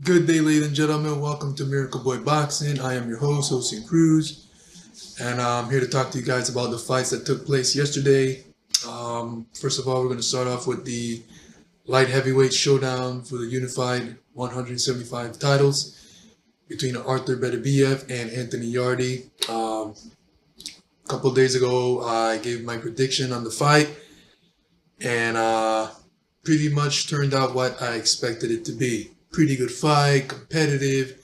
Good day, ladies and gentlemen. Welcome to Miracle Boy Boxing. I am your host, Jose Cruz, and I'm here to talk to you guys about the fights that took place yesterday. First of all, we're going to start off with the light heavyweight showdown for the unified 175 titles between Arthur Beterbiev and Anthony Yarde. A couple days ago, I gave my prediction on the fight, and pretty much turned out what I expected it to be. Pretty good fight, competitive.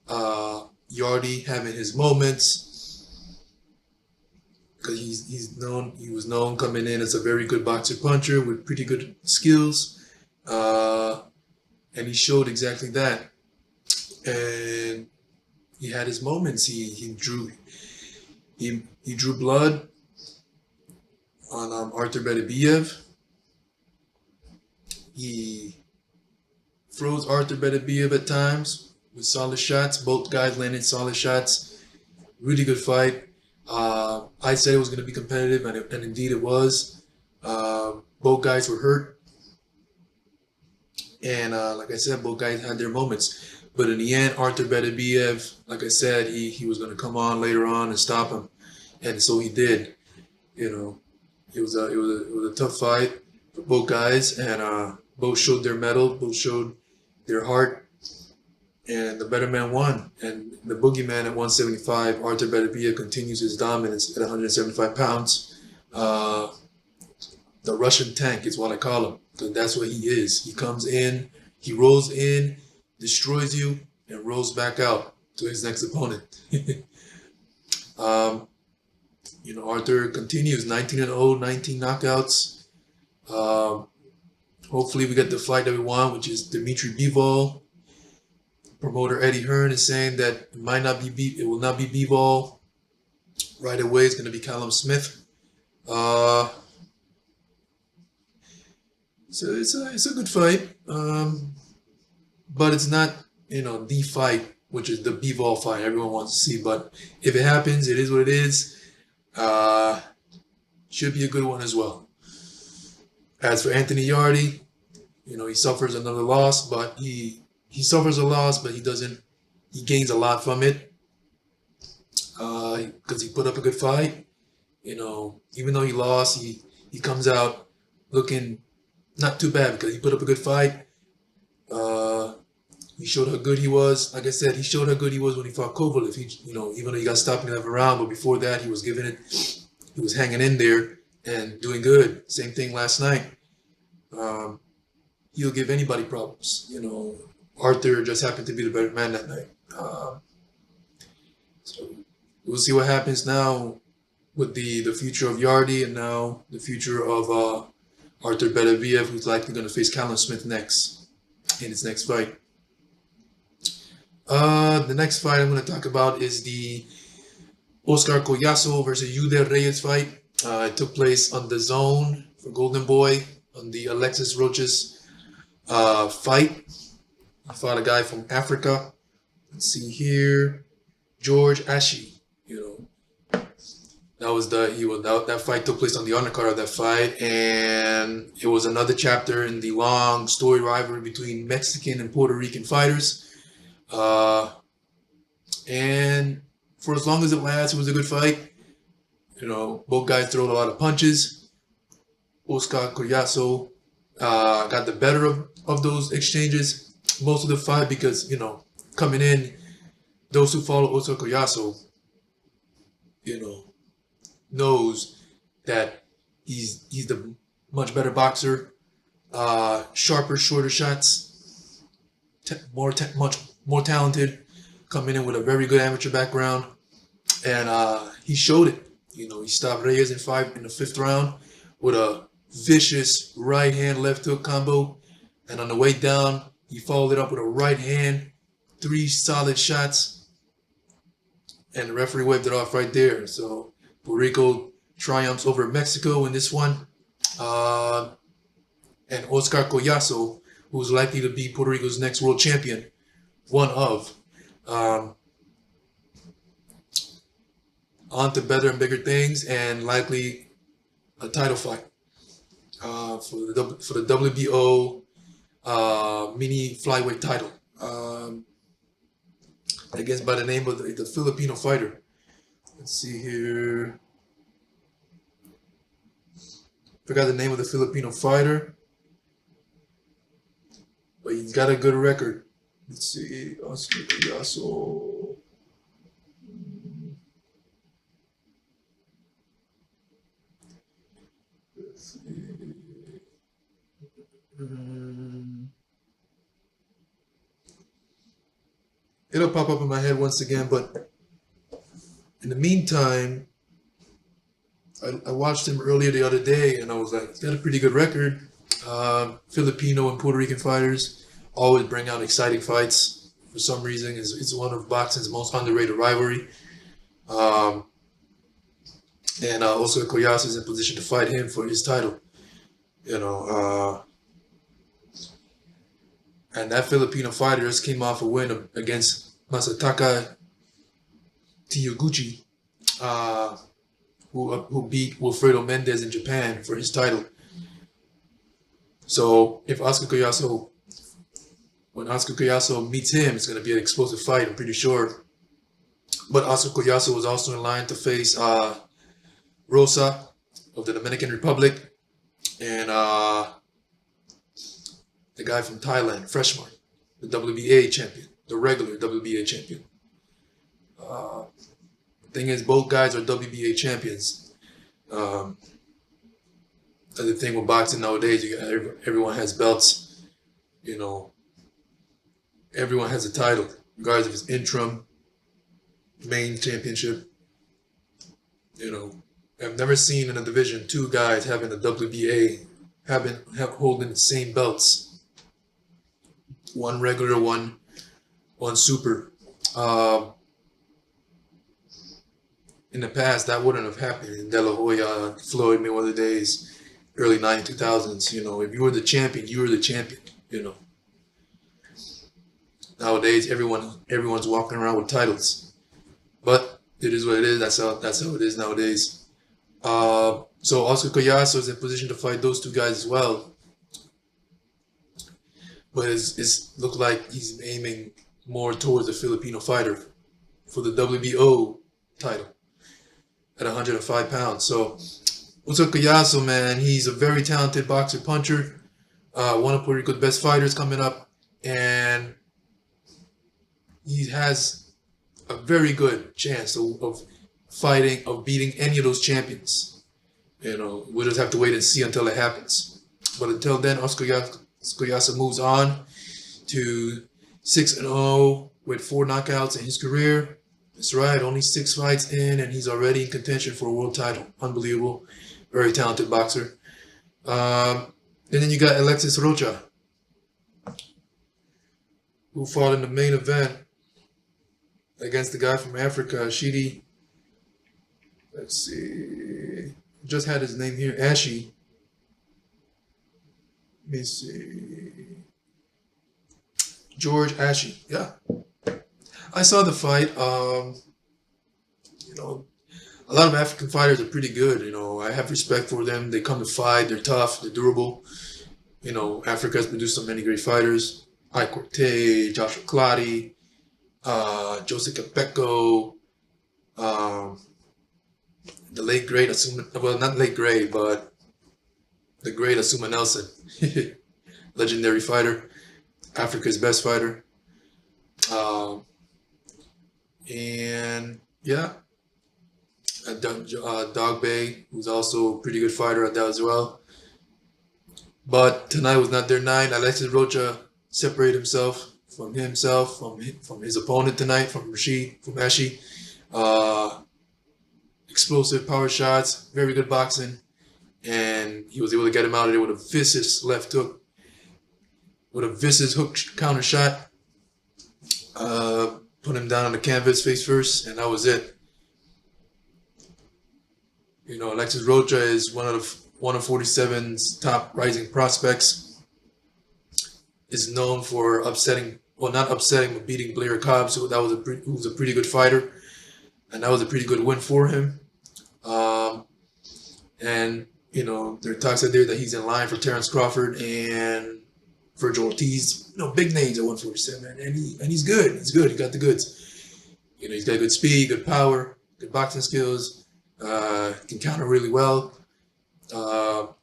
Yarde having his moments because he was known coming in as a very good boxer puncher with pretty good skills, and he showed exactly that. And he had his moments. He drew blood on Arthur Beterbiev. He froze Arthur Beterbiev at times with solid shots. Both guys landed solid shots. Really good fight. I said it was going to be competitive, and indeed it was. Both guys were hurt. And like I said, both guys had their moments. But in the end, Arthur Beterbiev, like I said, he was going to come on later on and stop him. And so he did. You know, it was a tough fight for both guys, and both showed their mettle, both showed their heart, and the better man won. And the boogeyman at 175, Arthur Beterbiev, continues his dominance at 175 pounds. The Russian tank is what I call him, because that's what he is. He comes in, he rolls in, destroys you, and rolls back out to his next opponent. um, Arthur continues 19-0, 19 knockouts. Hopefully we get the fight that we want, which is Dmitry Bivol. Promoter Eddie Hearn is saying that it will not be Bivol. Right away, it's going to be Callum Smith. So it's a good fight, but it's not the fight, which is the Bivol fight everyone wants to see. But if it happens, it is what it is. Should be a good one as well. As for Anthony Yarde, he suffers another loss, but he suffers a loss, but he gains a lot from it, because he put up a good fight. Even though he lost, he comes out looking not too bad because he put up a good fight. He showed how good he was. Like I said, he showed how good he was when he fought Kovalev. Even though he got stopped in the 11th round, but before that, he was giving it. He was hanging in there and doing good. Same thing last night. He'll give anybody problems. Arthur just happened to be the better man that night. So we'll see what happens now with the future of Yarde, and now the future of Arthur Beterbiev, who's likely going to face Callum Smith next in his next fight. The next fight I'm going to talk about is the Oscar Collazo versus Yuder Reyes fight. It took place on the Zone for Golden Boy on the Alexis Roches fight. He fought a guy from Africa. Let's see here, George Ashi. That fight took place on the undercard of that fight, and it was another chapter in the long story rivalry between Mexican and Puerto Rican fighters. And for as long as it lasts, it was a good fight. Both guys threw a lot of punches. Oscar Collazo got the better of those exchanges most of the fight because, coming in, those who follow Oscar Collazo, knows that he's the much better boxer, sharper, shorter shots, much more talented, coming in with a very good amateur background, and he showed it. He stopped Reyes in the 5th round with a vicious right hand left hook combo, and on the way down, he followed it up with a right hand, 3 solid shots, and the referee waved it off right there. So Puerto Rico triumphs over Mexico in this one. And Oscar Collazo, who's likely to be Puerto Rico's next world champion, on to better and bigger things, and likely a title fight for the WBO mini flyweight title. I guess by the name of the Filipino fighter. Let's see here. Forgot the name of the Filipino fighter, but he's got a good record. Let's see, Oscar Collazo. Let's see. It'll pop up in my head once again, but in the meantime, I watched him earlier the other day, and I was like, he's got a pretty good record. Filipino and Puerto Rican fighters always bring out exciting fights. For some reason, it's one of boxing's most underrated rivalry. And Oscar Collazo is in position to fight him for his title. And that Filipino fighter just came off a win against Masataka Tiyoguchi, who beat Wilfredo Mendez in Japan for his title. So if when Oscar Collazo meets him, it's going to be an explosive fight, I'm pretty sure. But Oscar Collazo was also in line to face Rosa of the Dominican Republic and the guy from Thailand, Freshmark, the WBA champion, the regular WBA champion. Thing is, both guys are WBA champions. The thing with boxing nowadays, everyone has belts. Everyone has a title, regardless if it's interim, main championship. I've never seen in a Division II guys having a WBA holding the same belts. One regular, one super. In the past, that wouldn't have happened. In De La Hoya, Floyd Mayweather days, early 2000s. If you were the champion, you were the champion. Nowadays, everyone's walking around with titles, but it is what it is. That's how it is nowadays. So Oscar Collazo is in position to fight those two guys as well, but it's looked like he's aiming more towards the Filipino fighter for the WBO title at 105 pounds. So Oscar Collazo, man, he's a very talented boxer puncher, one of Puerto Rico's best fighters coming up, and he has a very good chance of beating any of those champions. We'll just have to wait and see until it happens. But until then, Oscar Collazo moves on to 6-0 with 4 knockouts in his career. That's right, only 6 fights in, and he's already in contention for a world title. Unbelievable. Very talented boxer. And then you got Alexis Rocha, who fought in the main event against the guy from Africa, Shidi. Let's see. Just had his name here, Ashi. Let me see. George Ashi. Yeah. I saw the fight. A lot of African fighters are pretty good. I have respect for them. They come to fight. They're tough. They're durable. Africa has produced so many great fighters. Ike Corte, Joshua Clottey, Jose Capecco, the late great not late great, but the great Asuma Nelson, legendary fighter, Africa's best fighter, and yeah, Dog Bay, who's also a pretty good fighter at that as well. But tonight was not their night. Alexis Rocha separated himself from his opponent tonight, from Ashi. Explosive power shots, very good boxing, and he was able to get him out of there with a vicious left hook, with a vicious hook counter shot. Put him down on the canvas face first, and that was it. Alexis Rocha is one of 47's top rising prospects. Is known for not upsetting, but beating Blair Cobbs, who was a pretty good fighter, and that was a pretty good win for him. And there are talks out there that he's in line for Terrence Crawford and Virgil Ortiz. Big names at 147, and he's good. He's good. He got the goods. You know, he's got good speed, good power, good boxing skills. Can counter really well. The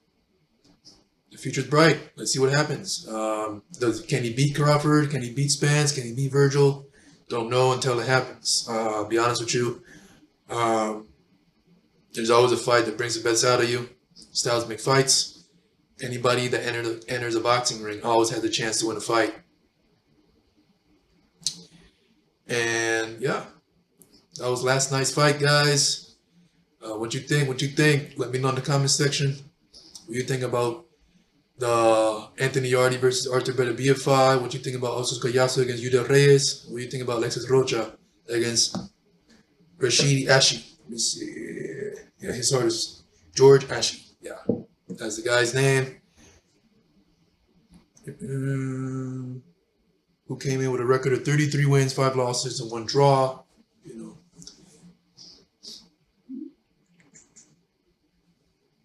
future's bright. Let's see what happens. Can he beat Crawford? Can he beat Spence? Can he beat Virgil? Don't know until it happens. I'll be honest with you. There's always a fight that brings the best out of you. Styles make fights. Anybody that enters a boxing ring always has a chance to win a fight. And yeah, that was last night's fight, guys. What you think? What you think? Let me know in the comment section. What you think about the Anthony Yarde versus Arthur Beterbiev fight? What you think about Osos Collazo against Yuda Reyes? What do you think about Alexis Rocha against Rashidi Ashi? Let me see. Yeah, his heart is George Ashi. Yeah, that's the guy's name. Who came in with a record of 33 wins, 5 losses, and 1 draw. You know.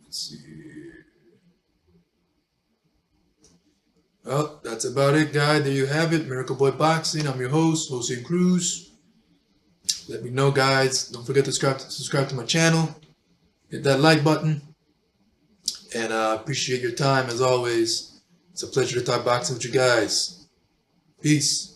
Let's see. Well, that's about it, guys. There you have it. Miracle Boy Boxing. I'm your host, Jose Cruz. Let me know, guys. Don't forget to subscribe to my channel. Hit that like button. And I appreciate your time, as always. It's a pleasure to talk boxing with you guys. Peace.